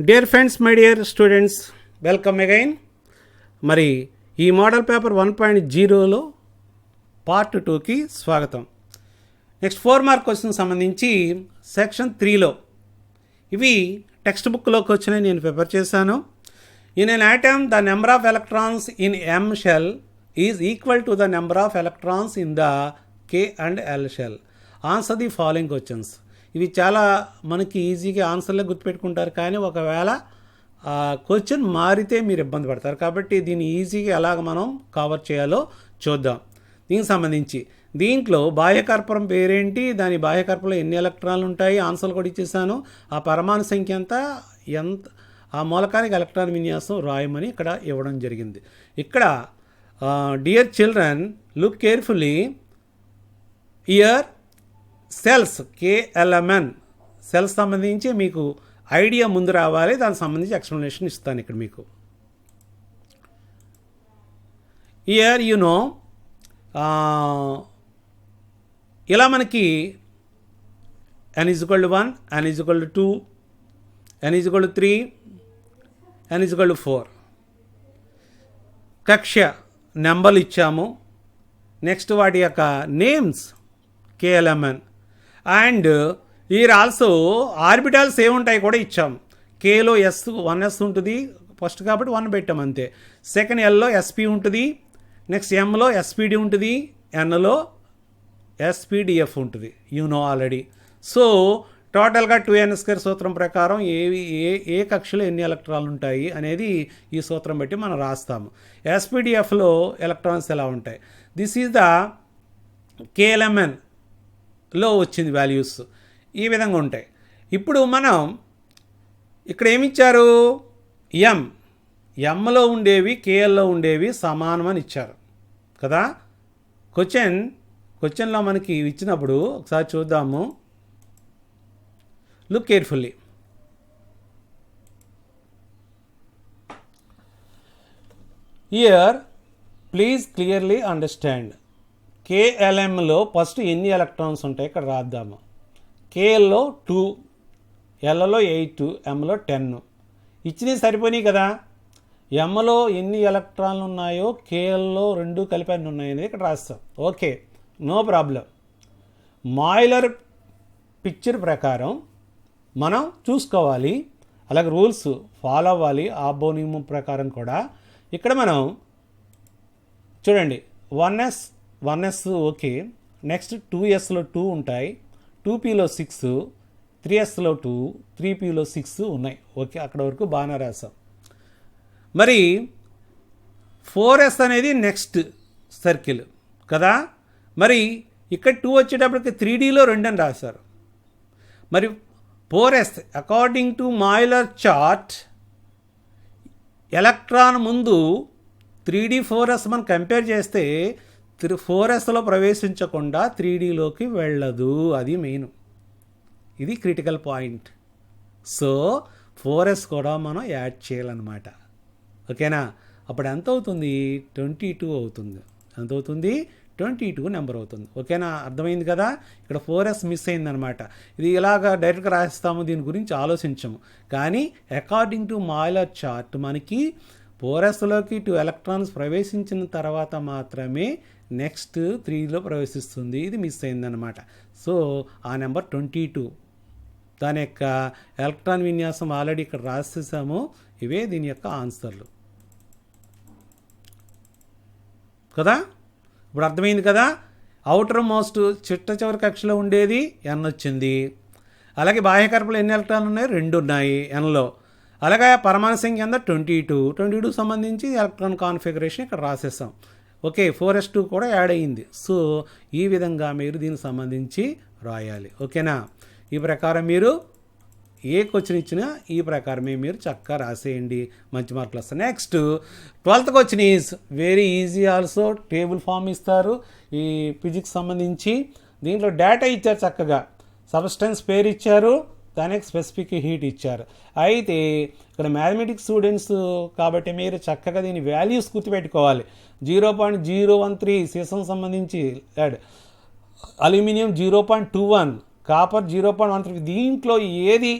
Dear friends, my dear students, welcome again. మరి ఈ model paper 1.0లో పార్ట్ 2కి స్వాగతం. నెక్స్ట్ 4 మార్క్ క్వశ్చన్ సంబంధించి సెక్షన్ 3లో ఇవి టెక్స్ట్ బుక్లోకి వచ్చినాయి, నేను ప్రిపేర్ చేశాను. In an atom the number of electrons in M shell is equal to the number of electrons in the K and L shell. Answer the following questions. ఇవి చాలా మనకి ఈజీగా ఆన్సర్లే గుర్తుపెట్టుకుంటారు, కానీ ఒకవేళ క్వశ్చన్ మారితే మీరు ఇబ్బంది పడతారు. కాబట్టి దీన్ని ఈజీగా ఎలాగ మనం కవర్ చేయాలో చూద్దాం. దీనికి సంబంధించి దీంట్లో బాహ్యకర్పూరం పేరేంటి, దాని బాహ్యకర్పూరంలో ఎన్ని ఎలక్ట్రాన్లు ఉంటాయి, ఆన్సర్లు కూడా ఇచ్చేసాను. ఆ పరమాణు సంఖ్య ఎంత ఆ మూలకానికి ఎలక్ట్రాన్ విన్యాసం రాయమని ఇక్కడ ఇవ్వడం జరిగింది. ఇక్కడ dear children, look carefully year cells KLMN cells సంబంధించి మీకు ఐడియా ముందు రావాలి, దానికి సంబంధించి ఎక్స్ప్లెనేషన్ ఇస్తాను ఇక్కడ మీకు. ఇయర్ ఇలా మనకి n=1, n=2, n=3, n=4 కక్ష నెంబర్లు ఇచ్చాము. నెక్స్ట్ వాటి యొక్క names KLMN. And their also orbitals ఏముంటాయి కూడా ఇచ్చాం. కేలో 1s ఉంటుంది ఫస్ట్, కాబట్టి 1 పెట్టాం అంతే. సెకండ్ ఎల్లో SP ఉంటుంది, నెక్స్ట్ ఎంలో SPD ఉంటుంది, ఎన్లో SPDF ఉంటుంది, ఆల్రెడీ. సో టోటల్గా 2n² సూత్రం ప్రకారం ఏ కక్షలో ఎన్ని ఎలక్ట్రాన్లు ఉంటాయి అనేది ఈ సూత్రం బట్టి మనం రాస్తాము. SPDFలో ఎలక్ట్రాన్స్ ఎలా ఉంటాయి, దిస్ ఈజ్ ద KLMNలో వచ్చింది వాల్యూస్, ఈ విధంగా ఉంటాయి. ఇప్పుడు మనం ఇక్కడ ఏమిచ్చారు, ఎంలో ఉండేవి కేఎల్లో ఉండేవి సమానమని ఇచ్చారు కదా. క్వశ్చన్లో మనకి ఇచ్చినప్పుడు ఒకసారి చూద్దాము. Look carefully. Here please clearly understand. KLMలో ఫస్ట్ ఎన్ని ఎలక్ట్రాన్స్ ఉంటాయి ఇక్కడ రాద్దాము. కేఎల్లో 2, ఎల్లో 8, ఎంలో 10. ఇచ్చినవి సరిపోయినాయి కదా. ఎంలో ఎన్ని ఎలక్ట్రాన్లు ఉన్నాయో కేఎల్లో 2 కలిపి అన్ని ఉన్నాయి అనేది ఇక్కడ రాస్తాం. Okay, no problem. మాయిలర్ పిక్చర్ ప్రకారం మనం చూసుకోవాలి, అలాగే రూల్స్ ఫాలో అవ్వాలి. ఆబో నియమం ప్రకారం కూడా ఇక్కడ మనం చూడండి, 1s ఓకే. నెక్స్ట్ 2sలో 2 ఉంటాయి, 2pలో 6, 3sలో 2, 3pలో 6 ఉన్నాయి. ఓకే, అక్కడ వరకు బాగానే రాసాం. మరి 4s అనేది నెక్స్ట్ సర్కిల్ కదా. మరి ఇక్కడ 2 వచ్చేటప్పటికి 3dలో 2 అని రాశారు. మరి 4s according to Mollier chart electron ముందు 3d 4s మనం కంపేర్ చేస్తే 4sలో ప్రవేశించకుండా 3dలోకి వెళ్ళదు. అది మెయిన్, ఇది క్రిటికల్ పాయింట్. సో 4s కూడా మనం యాడ్ చేయాలన్నమాట. ఓకేనా. అప్పుడు ఎంత అవుతుంది, 22 అవుతుంది. ఎంత అవుతుంది, 22 నెంబర్ అవుతుంది. ఓకేనా, అర్థమైంది కదా. ఇక్కడ 4s మిస్ అయిందనమాట. ఇది ఇలాగ డైరెక్ట్గా రాస్తాము, దీని గురించి ఆలోచించము. కానీ అకార్డింగ్ టు మాయిలర్ చార్ట్ మనకి 4sలోకి 2 ఎలక్ట్రాన్స్ ప్రవేశించిన తర్వాత మాత్రమే నెక్స్ట్ 3లో ప్రవేశిస్తుంది. ఇది మిస్ అయిందనమాట. సో ఆ నెంబర్ 22, దాని యొక్క ఎలక్ట్రాన్ విన్యాసం ఆల్రెడీ ఇక్కడ రాసేసాము. ఇవే దీని యొక్క ఆన్సర్లు కదా. ఇప్పుడు అర్థమైంది కదా. అవుటర్ మోస్ట్ చివరి కక్షలో ఉండేది n వచ్చింది. అలాగే బాహ్యకర్పూరంలో ఎన్ని ఎలక్ట్రాన్లు ఉన్నాయి, 2 ఉన్నాయి nలో. అలాగే పరమాణు సంఖ్య 22 సంబంధించి ఎలక్ట్రాన్ కాన్ఫిగరేషన్ ఇక్కడ రాసేసాం. ఓకే, 4s2 కూడా యాడ్ అయ్యింది. సో ఈ విధంగా మీరు దీనికి సంబంధించి రాయాలి. ఓకేనా. ఈ ప్రకారం మీరు ఏ క్వశ్చన్ ఇచ్చినా ఈ ప్రకారమే మీరు చక్కగా రాసేయండి, మంచి మార్కులు వస్తాయి. Next 12th question is very easy also. Table form ఇస్తారు ఈ ఫిజిక్స్ సంబంధించి. దీంట్లో డేటా ఇచ్చారు, చక్కగా సబ్స్టెన్స్ పేరు ఇచ్చారు, దానికి స్పెసిఫిక్ హీట్ ఇచ్చారు. అయితే ఇక్కడ మ్యాథమెటిక్స్ స్టూడెంట్స్ కాబట్టి మీరు చక్కగా దీని వాల్యూస్ గుర్తుపెట్టుకోవాలి. 0.013 సీసం సంబంధించి, అల్యూమినియం 0.21, కాపర్ 0.13. దీంట్లో ఏది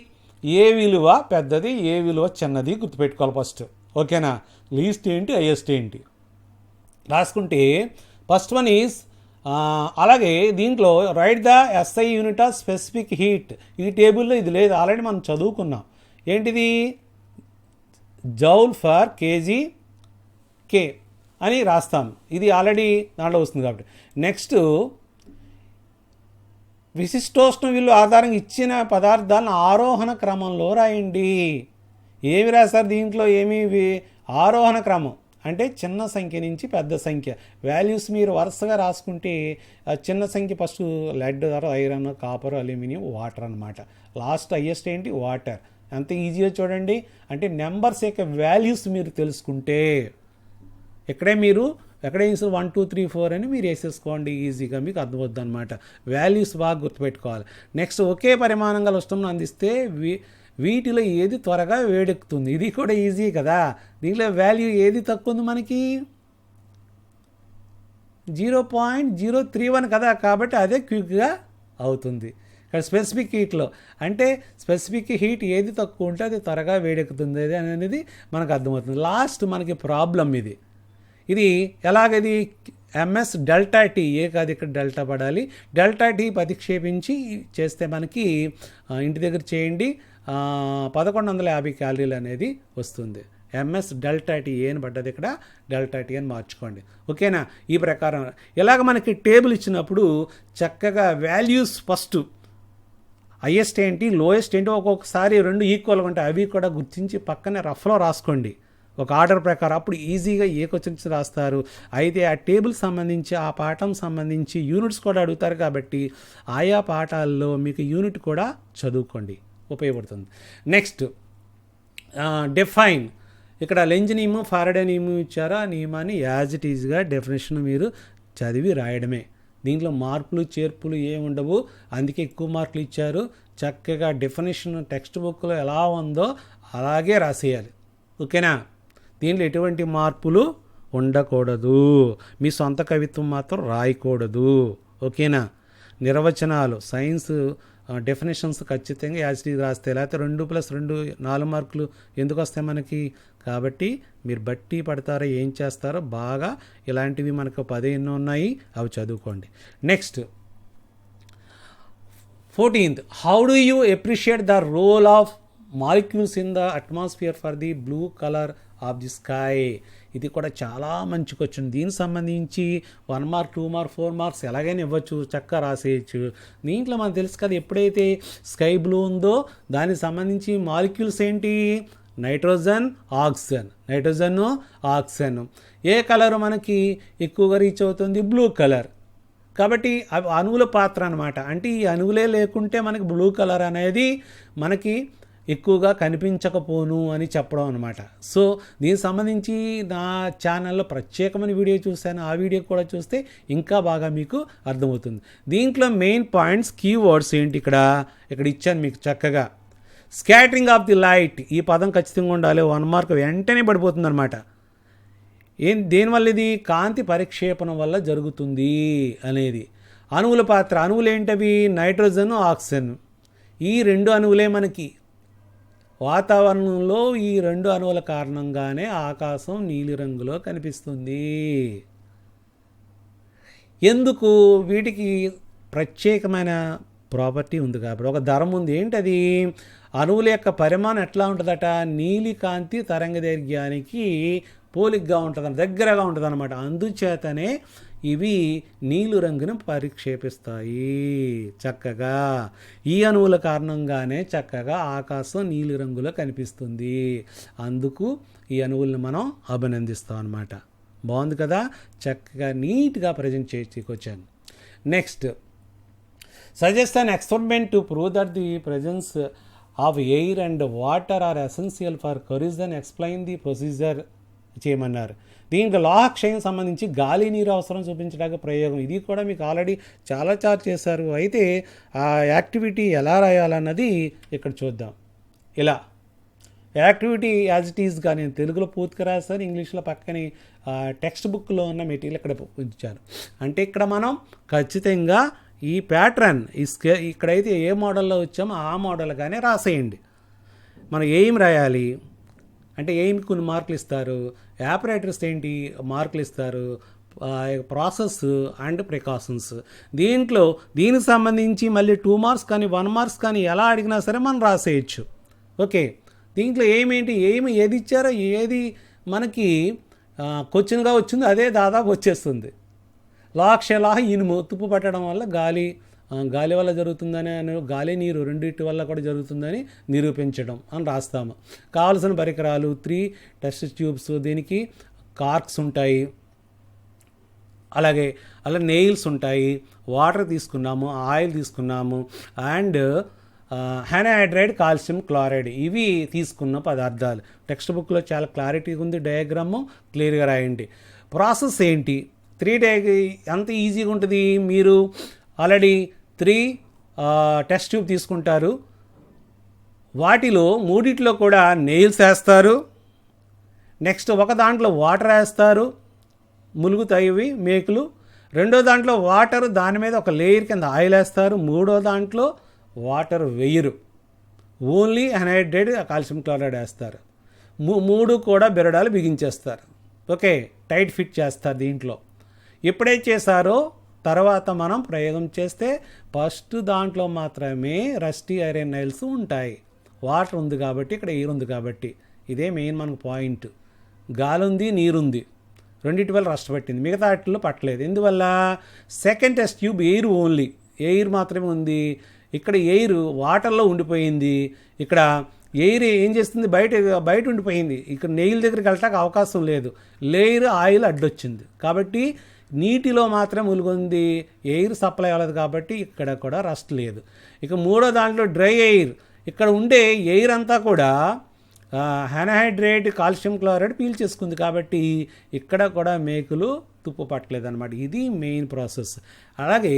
ఏ విలువ పెద్దది, ఏ విలువ చిన్నది గుర్తుపెట్టుకోవాలి ఫస్ట్. ఓకేనా? లీస్ట్ ఏంటి, హైయెస్ట్ ఏంటి రాసుకుంటే ఫస్ట్ వన్ ఈజ్ అలాగే దీంట్లో right the SI unit of specific heat. ఈ టేబుల్లో ఇది లేదు, ఆల్రెడీ మనం చదువుకున్నాం. ఏంటిది? జౌల్ ఫర్ కేజీ కే అని రాస్తాం. ఇది ఆల్రెడీ దాంట్లో వస్తుంది కాబట్టి. నెక్స్ట్ విశిష్టోష్ణ విలువ ఆధారంగా ఇచ్చిన పదార్థాలను ఆరోహణ క్రమంలో రాయండి. ఏమి రాస్తారు దీంట్లో? ఆరోహణ క్రమం అంటే చిన్న సంఖ్య నుంచి పెద్ద సంఖ్య వాల్యూస్ మీరు వరుసగా రాసుకుంటే చిన్న సంఖ్య first lead, iron, copper, aluminium, water అనమాట. లాస్ట్ హైయెస్ట్ ఏంటి? వాటర్. అంత ఈజీగా చూడండి. అంటే నెంబర్స్ యొక్క వాల్యూస్ మీరు తెలుసుకుంటే ఎక్కడే 1 2 3 4 అని మీరు వేసేసుకోండి, ఈజీగా మీకు అర్థమవుద్ది అనమాట. వాల్యూస్ బాగా గుర్తుపెట్టుకోవాలి. నెక్స్ట్ ఒకే పరిమాణంగా ఉష్ణం అందిస్తే వీటిలో ఏది త్వరగా వేడెక్కుతుంది? ఇది కూడా ఈజీ కదా. దీంట్లో వాల్యూ ఏది తక్కువ ఉంది మనకి? 0.031 కదా, కాబట్టి అదే క్విక్గా అవుతుంది. ఇక్కడ స్పెసిఫిక్ హీట్లో అంటే స్పెసిఫిక్ హీట్ ఏది తక్కువ ఉంటే అది త్వరగా వేడెక్కుతుంది అనేది మనకు అర్థమవుతుంది. లాస్ట్ మనకి ప్రాబ్లం ఇది ఎలాగది? M s delta T. ఏ కాదు, ఇక్కడ డెల్టా పడాలి. డెల్టా టీ ప్రతిక్షేపించి చేస్తే మనకి ఇంటి దగ్గర చేయండి 1150 క్యాలరీలు అనేది వస్తుంది. ఎంఎస్ డెల్టా టీ అని పడ్డది, ఇక్కడ డెల్టా టీ అని మార్చుకోండి. ఓకేనా? ఈ ప్రకారం ఇలాగ మనకి టేబుల్ ఇచ్చినప్పుడు చక్కగా వాల్యూస్ ఫస్ట్ హైయెస్ట్ ఏంటి, లోయెస్ట్ ఏంటి, ఒక్కొక్కసారి రెండు ఈక్వల్గా ఉంటాయి, అవి కూడా గుర్తించి పక్కనే రఫ్లో రాసుకోండి ఒక ఆర్డర్ ప్రకారం. అప్పుడు ఈజీగా ఏ క్వశ్చన్స్ రాస్తారు. అయితే ఆ టేబుల్ సంబంధించి ఆ పాఠం సంబంధించి యూనిట్స్ కూడా అడుగుతారు కాబట్టి ఆయా పాఠాల్లో మీకు యూనిట్ కూడా చదువుకోండి, ఉపయోగపడుతుంది. Next define. ఇక్కడ లెంజ్ నియమం, ఫారడే నియమం ఇచ్చారు. ఆ నియమాన్ని యాజ్ ఇట్ ఈజ్గా డెఫినేషన్ మీరు చదివి రాయడమే. దీంట్లో మార్పులు చేర్పులు ఏమి ఉండవు, అందుకే ఎక్కువ మార్కులు ఇచ్చారు. చక్కగా డెఫినేషన్ టెక్స్ట్ బుక్లో ఎలా ఉందో అలాగే రాసేయాలి. ఓకేనా? దీంట్లో ఎటువంటి మార్పులు ఉండకూడదు. మీ సొంత కవిత్వం మాత్రం రాయకూడదు. ఓకేనా? నిర్వచనాలు, సైన్స్ డెఫినేషన్స్ ఖచ్చితంగా యాజ్ ఇట్ ఈజ్ రాస్తే, లేకపోతే 2+2 4 మార్కులు ఎందుకు వస్తాయి మనకి? కాబట్టి మీరు బట్టి పడతారో ఏం చేస్తారో బాగా ఇలాంటివి మనకు 10 ఎన్నో ఉన్నాయి, అవి చదువుకోండి. Next 14th, how do you appreciate the role of molecules in the atmosphere for the blue colour of the sky. ఇది కూడా చాలా మంచి క్వశ్చన్. దీనికి సంబంధించి 1 మార్క్ 2 మార్క్ 4 మార్క్స్ ఎలాగైనా ఇవ్వచ్చు, చక్కగా రాసేయచ్చు. దీంట్లో మనకు తెలుసు కదా, ఎప్పుడైతే స్కై బ్లూ ఉందో దానికి సంబంధించి మాలిక్యూల్స్ ఏంటి? Nitrogen, oxygen. ఏ కలర్ మనకి ఎక్కువగా రీచ్ అవుతుంది? Blue colour. కాబట్టి అణువుల పాత్ర అనమాట. అంటే ఈ అణువులే లేకుంటే మనకి బ్లూ కలర్ అనేది మనకి ఎక్కువగా కనిపించకపోను అని చెప్పడం అనమాట. సో దీనికి సంబంధించి నా ఛానల్లో ప్రత్యేకమైన వీడియో చూశాను, ఆ వీడియో కూడా చూస్తే ఇంకా బాగా మీకు అర్థమవుతుంది. దీంట్లో మెయిన్ పాయింట్స్, కీవర్డ్స్ ఏంటి ఇక్కడ ఇచ్చాను మీకు చక్కగా. స్కాటరింగ్ ఆఫ్ ది లైట్, ఈ పదం ఖచ్చితంగా ఉండాలి. 1 మార్క్ వెంటనే పడిపోతుంది అనమాట. దేనివల్ల ఇది? కాంతి పరిక్షేపణం వల్ల జరుగుతుంది అనేది. అణువుల పాత్ర, అణువులు ఏంటవి? Nitrogen, oxygen. ఈ 2 అణువులే మనకి వాతావరణంలో, ఈ 2 అణువుల కారణంగానే ఆకాశం నీలిరంగులో కనిపిస్తుంది. ఎందుకు? వీటికి ప్రత్యేకమైన ప్రాపర్టీ ఉంది కాబట్టి, ఒక ధర్మం ఉంది. ఏంటది? అణువుల యొక్క పరిమాణం ఎట్లా ఉంటుందట? నీలి కాంతి తరంగదైర్ఘ్యానికి పోలికగా ఉంటుందన్నమాట, దగ్గరగా ఉంటుంది అనమాట. అందుచేతనే ఇవి నీలి రంగును పరిక్షేపిస్తాయి చక్కగా. ఈ అణువుల కారణంగానే చక్కగా ఆకాశం నీలి రంగులో కనిపిస్తుంది. అందుకు ఈ అణువులను మనం అభినందిస్తాం అనమాట. బాగుంది కదా? చక్కగా నీట్గా ప్రజెంట్ చేసుకొచ్చాను. Next, suggest an experiment to prove that the presence of air and water are essential for corrosion, explain the procedure చేయమన్నారు. దీంట్లో లోహక్షయం సంబంధించి గాలి నీరు అవసరం చూపించడానికి ప్రయోగం. ఇది కూడా మీకు ఆల్రెడీ చాలా చార్జ్ చేశారు. అయితే ఆ యాక్టివిటీ ఎలా రాయాలన్నది ఇక్కడ చూద్దాం. ఇలా యాక్టివిటీ యాజ్ ఇట్ ఈజ్గా నేను తెలుగులో పూర్తిగా రాస్తాను, ఇంగ్లీష్లో పక్కనే టెక్స్ట్ బుక్లో ఉన్న మెటీరియల్ ఇక్కడ ఉంచాను. అంటే ఇక్కడ మనం ఖచ్చితంగా ఈ ప్యాటర్న్ ఇక్కడైతే ఏ మోడల్లో వచ్చామో ఆ మోడల్గానే రాసేయండి. మనం ఎయిమ్ రాయాలి. అంటే ఎయిమ్కి కొన్ని మార్కులు ఇస్తారు, ఆపరేటర్స్ ఏంటి మార్కులు ఇస్తారు, ప్రాసెస్ అండ్ ప్రికాషన్స్. దీనికి సంబంధించి మళ్ళీ 2 మార్క్స్ కానీ 1 మార్క్స్ కానీ ఎలా అడిగినా సరే మనం రాసేయచ్చు. ఓకే, దీంట్లో ఏమేంటి ఏది ఇచ్చారో ఏది మనకి క్వశ్చన్గా వచ్చిందో అదే దాదాపు వచ్చేస్తుంది. లాక్షలా ఇనుము తుప్పు పట్టడం వల్ల గాలి వల్ల జరుగుతుందని, గాలి నీరు రెండింటి వల్ల కూడా జరుగుతుందని నిరూపించడం అని రాస్తాము. కావాల్సిన పరికరాలు 3 టెస్ట్ ట్యూబ్స్, దీనికి కార్క్స్ ఉంటాయి, అలాగే నెయిల్స్ ఉంటాయి, వాటర్ తీసుకున్నాము, ఆయిల్ తీసుకున్నాము, అండ్ హైడ్రైడ్ కాల్షియం క్లోరైడ్, ఇవి తీసుకున్న పదార్థాలు. టెక్స్ట్ బుక్లో చాలా క్లారిటీగా ఉంది, డయాగ్రాము క్లియర్గా రాయండి. ప్రాసెస్ ఏంటి, 3 ఎంత ఈజీగా ఉంటుంది. మీరు ఆల్రెడీ 3 టెస్ట్ ట్యూబ్ తీసుకుంటారు, వాటిలో 3 కూడా నెయిల్స్ వేస్తారు. నెక్స్ట్ ఒక దాంట్లో వాటర్ వేస్తారు, ములుగుతాయి మేకులు. 2వ దాంట్లో వాటర్, దాని మీద ఒక లేయర్ కింద ఆయిల్ వేస్తారు. 3వ దాంట్లో వాటర్ వేయరు, ఓన్లీ హైడ్రైడ్ కాల్షియం క్లోరైడ్ వేస్తారు. 3 కూడా బెరడాలు బిగించేస్తారు. ఓకే, టైట్ ఫిట్ చేస్తారు. దీంట్లో ఎప్పుడైతే చేశారో తర్వాత మనం ప్రయోగం చేస్తే ఫస్ట్ దాంట్లో మాత్రమే రస్టీ ఐరన్ నైల్స్ ఉంటాయి. వాటర్ ఉంది కాబట్టి, ఇక్కడ ఎయిర్ ఉంది కాబట్టి, ఇదే మెయిన్ మనకు పాయింట్. గాలి ఉంది, నీరుంది, రెండింటి వల్ల రస్ట్ పట్టింది, మిగతా వాటిల్లో పట్టలేదు. ఎందువల్ల? సెకండ్ టెస్ట్ ట్యూబ్ ఎయిర్ మాత్రమే ఉంది. ఇక్కడ ఎయిర్ వాటర్లో ఉండిపోయింది. ఇక్కడ ఎయిర్ ఏం చేస్తుంది, బయట ఉండిపోయింది. ఇక్కడ నెయిల్ దగ్గరికి వెళ్ళటానికి అవకాశం లేదు, లేయర్ ఆయిల్ అడ్డొచ్చింది కాబట్టి నీటిలో మాత్రం ములుగుంది, ఎయిర్ సప్లై అవ్వలేదు కాబట్టి ఇక్కడ కూడా రస్ట్ లేదు. ఇక 3వ దాంట్లో డ్రై ఎయిర్, ఇక్కడ ఉండే ఎయిర్ అంతా కూడా హైడ్రైడ్ కాల్షియం క్లోరైడ్ పీల్చేసుకుంది కాబట్టి ఇక్కడ కూడా మేకులు తుప్పు పట్టలేదు అనమాట. ఇది మెయిన్ ప్రాసెస్. అలాగే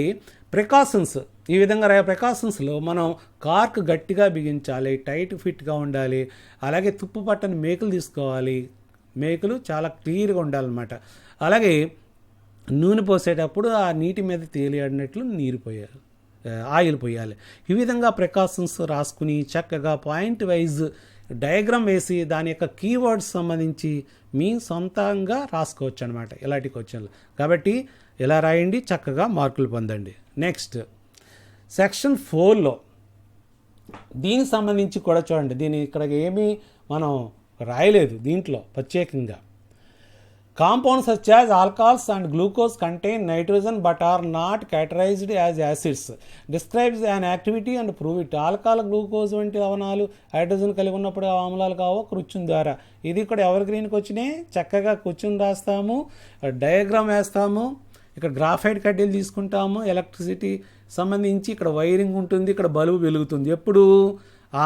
ప్రికాషన్స్, ఈ విధంగా ప్రికాషన్స్లో మనం కార్క్ గట్టిగా బిగించాలి, టైట్ ఫిట్గా ఉండాలి, అలాగే తుప్పు పట్టని మేకులు తీసుకోవాలి, మేకులు చాలా క్లియర్గా ఉండాలన్నమాట. అలాగే నూనె పోసేటప్పుడు ఆ నీటి మీద తేలియాడినట్లు ఆయిల్ పోయాలి. ఈ విధంగా ప్రికాషన్స్ రాసుకుని చక్కగా పాయింట్ వైజ్ డయాగ్రామ్ వేసి దాని యొక్క కీవర్డ్స్ సంబంధించి మీ సొంతంగా రాసుకోవచ్చు అనమాట ఇలాంటి క్వశ్చన్లు. కాబట్టి ఇలా రాయండి, చక్కగా మార్కులు పొందండి. నెక్స్ట్ సెక్షన్ 4లో దీనికి సంబంధించి కూడా చూడండి. ఇక్కడ ఏమీ మనం రాయలేదు దీంట్లో ప్రత్యేకంగా. Compounds such as alcohols and glucose contain nitrogen but are not categorized as acids. Describes an activity and prove it. Alcohol, glucose వంటి లవణాలు హైడ్రోజన్ కలిగి ఉన్నప్పుడు ఆమ్లాలు కావో క్వశ్చన్ ద్వారా. ఇది కూడా ఎవర్ గ్రీన్కి వచ్చినాయి. చక్కగా క్వశ్చన్ రాస్తాము, డయాగ్రామ్ వేస్తాము, ఇక్కడ గ్రాఫైట్ కడ్డీలు తీసుకుంటాము, ఎలక్ట్రిసిటీ సంబంధించి ఇక్కడ వైరింగ్ ఉంటుంది, ఇక్కడ బల్బు వెలుగుతుంది. ఎప్పుడు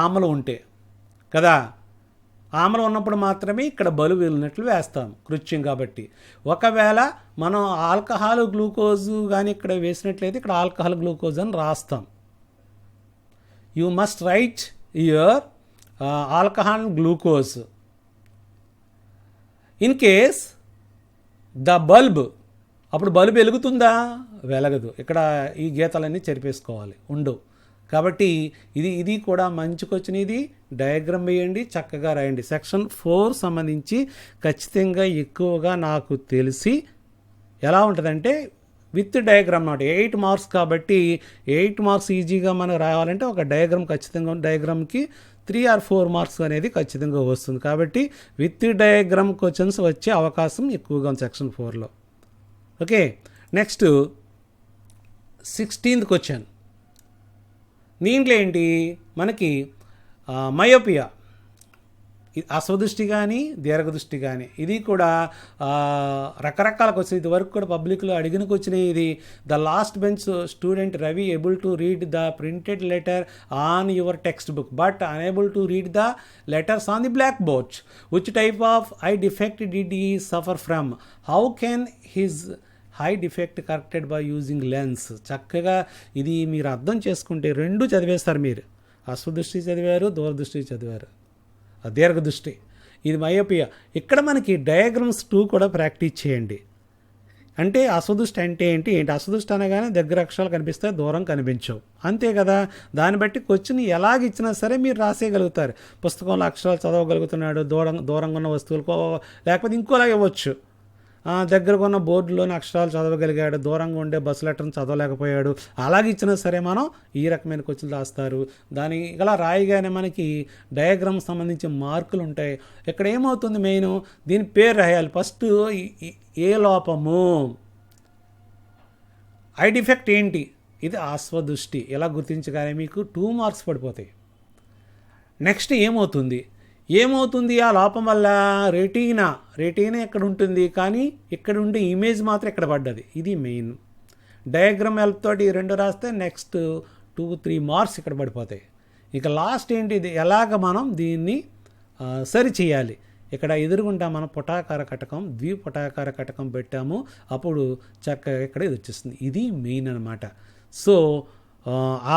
ఆమ్లం ఉంటే కదా, ఆమ్లం ఉన్నప్పుడు మాత్రమే ఇక్కడ బల్బు వెళ్ళినట్లు వేస్తాం కృత్యం కాబట్టి. ఒకవేళ మనం ఆల్కహాల్ గ్లూకోజ్ కానీ ఇక్కడ వేసినట్లయితే ఇక్కడ ఆల్కహాల్ గ్లూకోజ్ అని రాస్తాం. You must right your alcohol glucose. In case the bulb, అప్పుడు బల్బు వెలుగుతుందా? వెలగదు. ఇక్కడ ఈ గీతాలన్నీ చెరిపేసుకోవాలి, ఉండవు. కాబట్టి ఇది కూడా మంచికొచ్చిన ఇది డయాగ్రామ్ వేయండి, చక్కగా రాయండి. సెక్షన్ 4 సంబంధించి ఖచ్చితంగా ఎక్కువగా నాకు తెలిసి ఎలా ఉంటుందంటే విత్ డయాగ్రామ్ నాట్ 8 మార్క్స్ కాబట్టి 8 మార్క్స్ ఈజీగా మనం రావాలంటే ఒక డయాగ్రామ్ ఖచ్చితంగా, డయాగ్రామ్కి 3 or 4 మార్క్స్ అనేది ఖచ్చితంగా వస్తుంది. కాబట్టి విత్ డయాగ్రామ్ క్వశ్చన్స్ వచ్చే అవకాశం ఎక్కువగా ఉంది సెక్షన్ 4లో. Okay, next 16th question. దీంట్లో ఏంటి మనకి మయోపియా, అస్వదృష్టి కానీ దీర్ఘదృష్టి కానీ, ఇది కూడా రకరకాల క్వశ్చన్. ఇది వరకు కూడా పబ్లిక్లో అడిగిన క్వశ్చన్ ఇది. The last bench student Ravi able to read the printed letter on your text book but unable to read the letters on the black board. Which type of eye defect did he suffer from? How can his eye defect corrected by using lens? చక్కగా ఇది మీరు అర్థం చేసుకుంటే 2 చదివేస్తారు మీరు. అస్వదృష్టి చదివారు, దూరదృష్టి చదివారు, దీర్ఘదృష్టి, ఇది మయోపియా. ఇక్కడ మనకి డయాగ్రామ్స్ 2 కూడా ప్రాక్టీస్ చేయండి. అంటే అసదుష్టి అంటే ఏంటి అసదుష్టి అనగానే దగ్గర అక్షరాలు కనిపిస్తాయి, దూరం కనిపించవు, అంతే కదా. దాన్ని బట్టి క్వశ్చన్ ఎలాగిచ్చినా సరే మీరు రాసేయగలుగుతారు. పుస్తకంలో అక్షరాలు చదవగలుగుతున్నాడు, దూరంగా ఉన్న వస్తువులకు, లేకపోతే ఇంకోలా ఇవ్వచ్చు. దగ్గరగా ఉన్న బోర్డులోని అక్షరాలు చదవగలిగాడు, దూరంగా ఉండే బస్సు లెటర్ని చదవలేకపోయాడు, అలాగే ఇచ్చినా సరే మనం ఈ రకమైన క్వశ్చన్లు రాస్తారు. దాని ఇలా రాయగానే మనకి డయాగ్రామ్ సంబంధించి మార్కులు ఉంటాయి. ఇక్కడ ఏమవుతుంది, మెయిన్ దీని పేరు రాయాలి. ఫస్ట్ ఏ లోపము, ఐ డిఫెక్ట్ ఏంటి, ఇది అస్వదృష్టి, ఇలా గుర్తించగానే మీకు 2 మార్క్స్ పడిపోతాయి. నెక్స్ట్ ఏమవుతుంది ఆ లోపం వల్ల, రెటీనా ఎక్కడ ఉంటుంది, కానీ ఇక్కడ ఉండే ఇమేజ్ మాత్రం ఇక్కడ పడ్డది. ఇది మెయిన్. డయాగ్రామ్ హెల్ప్ తోటి ఈ 2 రాస్తే నెక్స్ట్ 2-3 మార్క్స్ ఇక్కడ పడిపోతాయి. ఇక లాస్ట్ ఏంటి, ఇది ఎలాగ మనం దీన్ని సరి చేయాలి. ఇక్కడ ఎదురుగుంటా మనం పుటాకార కటకం, ద్విపుటాకార కటకం పెట్టాము, అప్పుడు చక్కగా ఇక్కడ ఇది వచ్చేస్తుంది. ఇది మెయిన్ అనమాట. So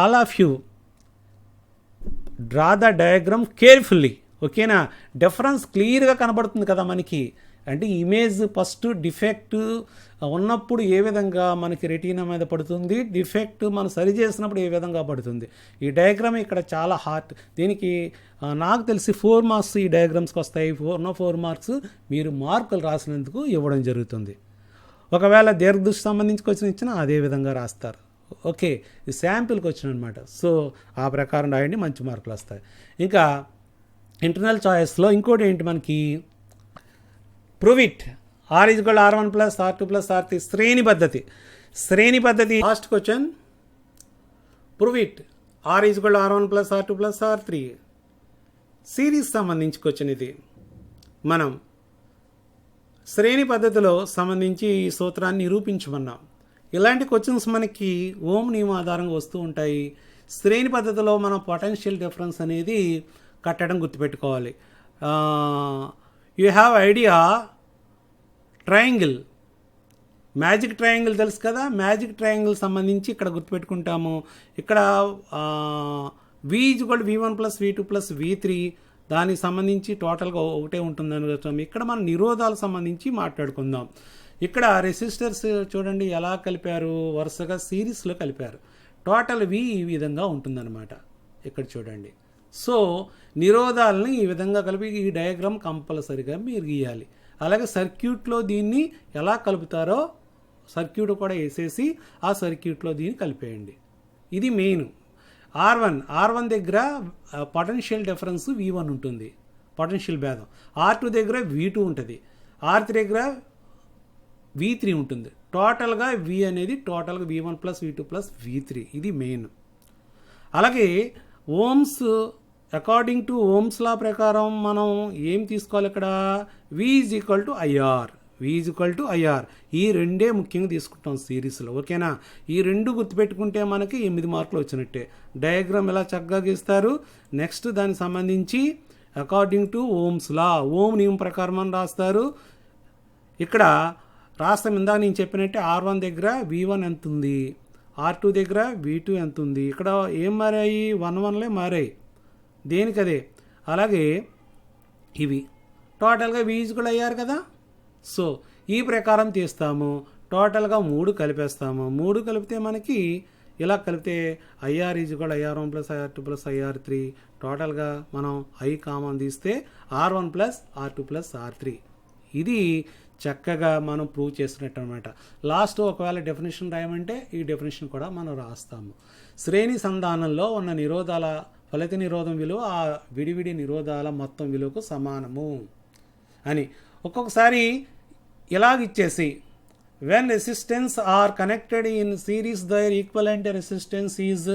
all of you draw the diagram carefully. ఓకేనా, డిఫరెన్స్ క్లియర్గా కనబడుతుంది కదా మనకి. అంటే ఇమేజ్ ఫస్ట్ డిఫెక్ట్ ఉన్నప్పుడు ఏ విధంగా మనకి రెటీనా మీద పడుతుంది, డిఫెక్ట్ మనం సరి చేసినప్పుడు ఏ విధంగా పడుతుంది. ఈ డయాగ్రామ్ ఇక్కడ చాలా హార్ట్. దీనికి నాకు తెలిసి 4 మార్క్స్ ఈ డయాగ్రామ్స్కి వస్తాయి. 4 మార్క్స్ మీరు మార్కులు రాసినందుకు ఇవ్వడం జరుగుతుంది. ఒకవేళ దీర్ఘదృష్టి సంబంధించి క్వశ్చన్ ఇచ్చినా అదే విధంగా రాస్తారు. ఓకే, ఇది శాంపిల్కి వచ్చిన అనమాట. సో ఆ ప్రకారం రాయండి, మంచి మార్కులు వస్తాయి. ఇంకా ఇంటర్నల్ చాయిస్లో ఇంకోటి ఏంటి మనకి, prove it. R is equal R1 plus R2 plus R3 శ్రేణి పద్ధతి. Last question, prove it. R is equal R1 plus R2 plus R3 series సంబంధించి క్వశ్చన్. ఇది మనం శ్రేణి పద్ధతిలో సంబంధించి ఈ సూత్రాన్ని నిరూపించమన్నాం. ఇలాంటి క్వశ్చన్స్ మనకి ఓమ్ నియమం ఆధారంగా వస్తూ ఉంటాయి. శ్రేణి పద్ధతిలో మనం పొటెన్షియల్ డిఫరెన్స్ అనేది కట్టడం గుర్తుపెట్టుకోవాలి. You have idea triangle, magic triangle తెలుసు కదా. మ్యాజిక్ ట్రయాంగిల్ సంబంధించి ఇక్కడ గుర్తుపెట్టుకుంటాము. ఇక్కడ V = V1 plus V2 plus V3, దానికి సంబంధించి టోటల్గా ఒకటే ఉంటుందని చెప్తాం. ఇక్కడ మనం నిరోధాలకు సంబంధించి మాట్లాడుకుందాం. ఇక్కడ రెసిస్టర్స్ చూడండి ఎలా కలిపారు, వరుసగా సిరీస్లో కలిపారు. టోటల్ V ఈ విధంగా ఉంటుందన్నమాట. ఇక్కడ చూడండి. సో నిరోధాలని ఈ విధంగా కలిపి ఈ డయాగ్రామ్ కంపల్సరీగా మీరు గీయాలి. అలాగే సర్క్యూట్లో దీన్ని ఎలా కలుపుతారో సర్క్యూట్ కూడా వేసేసి ఆ సర్క్యూట్లో దీన్ని కలిపేయండి. ఇది మెయిన్. R1 దగ్గర పొటెన్షియల్ డిఫరెన్స్ V1 ఉంటుంది, పొటెన్షియల్ భేదం. R2 దగ్గర V2 ఉంటుంది, R3 దగ్గర V3 ఉంటుంది. టోటల్గా V అనేది టోటల్గా V1 plus V2 plus V3. ఇది మెయిన్. అలాగే Ohm's, according to Ohm's law ప్రకారం మనం ఏం తీసుకోవాలి ఇక్కడ, V = IR. ఈ రెండే ముఖ్యంగా తీసుకుంటాం సిరీస్లో. ఓకేనా, ఈ 2 గుర్తుపెట్టుకుంటే మనకి 8 మార్కులు వచ్చినట్టే. డయాగ్రామ్ ఎలా చక్కగా గీస్తారు. నెక్స్ట్ దానికి సంబంధించి according to Ohm's law, Ohm నియమం ప్రకారం మనం రాస్తారు. ఇక్కడ రాస్తాం. ఇందాక నేను చెప్పినట్టే R1 దగ్గర V1 ఎంత ఉంది, R2 దగ్గర V2 ఎంత ఉంది. ఇక్కడ ఏం మారాయి, 1 మారాయి, దేనికదే. అలాగే ఇవి టోటల్గా V = IR కదా. సో ఈ ప్రకారం తీస్తాము. టోటల్గా 3 కలిపేస్తాము. 3 కలిపితే మనకి ఇలా కలిపితే IR = IR1 plus IR2 plus IR3. టోటల్గా మనం I కామన్ తీస్తే R1 plus R2 plus R3. ఇది చక్కగా మనం ప్రూవ్ చేసినట్టు అనమాట. లాస్ట్ ఒకవేళ డెఫినేషన్ రాయమంటే ఈ డెఫినేషన్ కూడా మనం రాస్తాము. శ్రేణి సంధానంలో ఉన్న నిరోధాల ఫలిత నిరోధం విలువ ఆ విడివిడి నిరోధాల మొత్తం విలువకు సమానము అని. ఒక్కొక్కసారి ఇలాగిచ్చేసి when resistance are connected in series their equivalent resistance is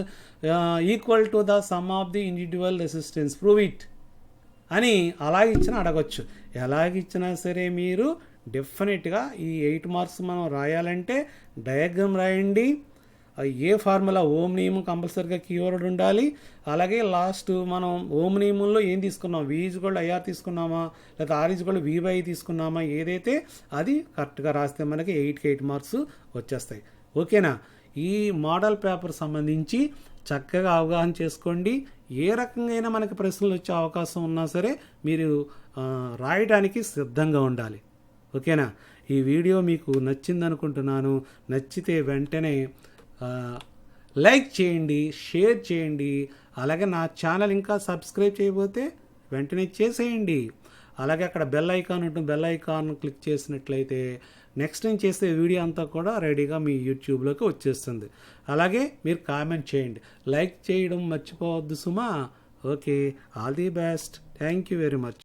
equal to the sum of the individual resistance, prove it అని అలాగిచ్చినా అడగచ్చు. ఎలాగిచ్చినా సరే మీరు డెఫినెట్గా ఈ 8 మార్క్స్ మనం రాయాలంటే డయాగ్రామ్ రాయండి. ఏ ఫార్ములా, ఓమ్ నియమం కంపల్సరీగా కీవర్డ్ ఉండాలి. అలాగే లాస్ట్ మనం ఓమ్ నియమంలో ఏం తీసుకున్నాం, V = IR తీసుకున్నామా, లేదా R = V/I తీసుకున్నామా, ఏదైతే అది కరెక్ట్గా రాస్తే మనకి 8 మార్క్స్ వచ్చేస్తాయి. ఓకేనా, ఈ మోడల్ పేపర్ సంబంధించి చక్కగా అవగాహన చేసుకోండి. ఏ రకంగా మనకి ప్రశ్నలు వచ్చే అవకాశం ఉన్నా సరే మీరు రాయడానికి సిద్ధంగా ఉండాలి. ఓకేనా, ఈ వీడియో మీకు నచ్చిందనుకుంటున్నాను. నచ్చితే వెంటనే లైక్ చేయండి, షేర్ చేయండి. అలాగే నా ఛానల్ ఇంకా సబ్స్క్రైబ్ చేయకపోతే వెంటనే చేసేయండి. అలాగే అక్కడ బెల్ ఐకాన్ ఉంటుంది, బెల్ ఐకాన్ క్లిక్ చేసినట్లయితే నెక్స్ట్ నేను చేసే వీడియో అంతా కూడా రెడీగా మీ యూట్యూబ్లోకి వచ్చేస్తుంది. అలాగే మీరు కామెంట్ చేయండి, లైక్ చేయడం మర్చిపోవద్దు సుమా. Okay, all the best. Thank you very much.